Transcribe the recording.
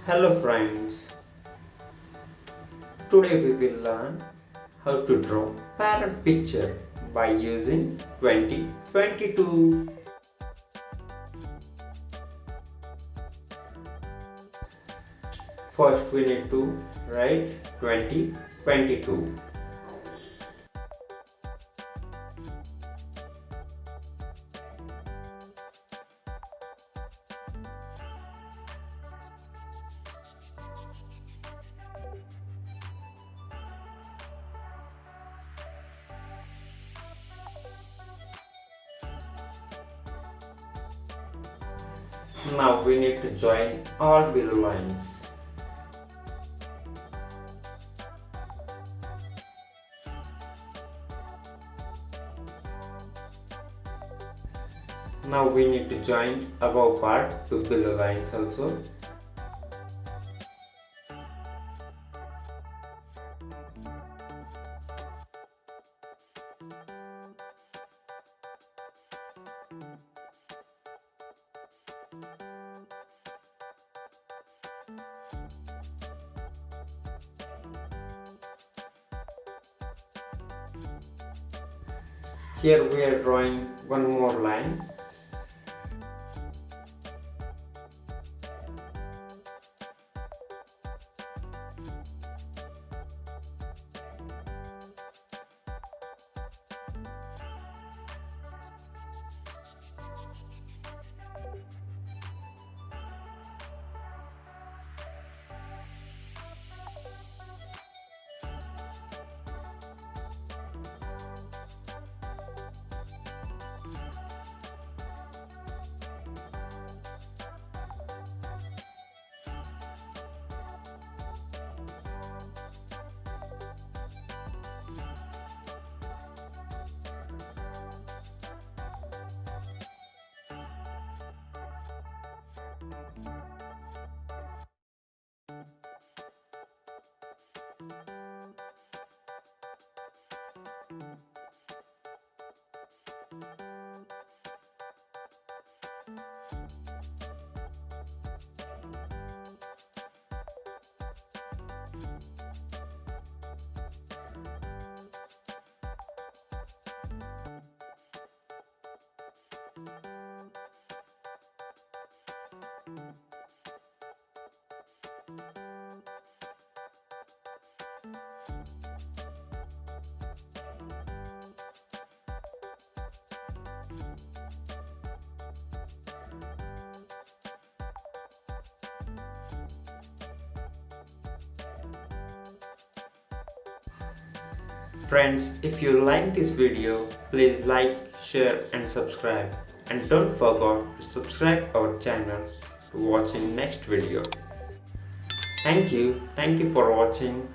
Hello friends, today we will learn how to draw parrot picture by using 2022. First we need to write 2022. Now we need to join all below lines. Now we need to join above part to below lines also. Here we are drawing one more line. Friends, if you like this video, please like, share and subscribe. And don't forget to subscribe our channel to watching next video. Thank you for watching.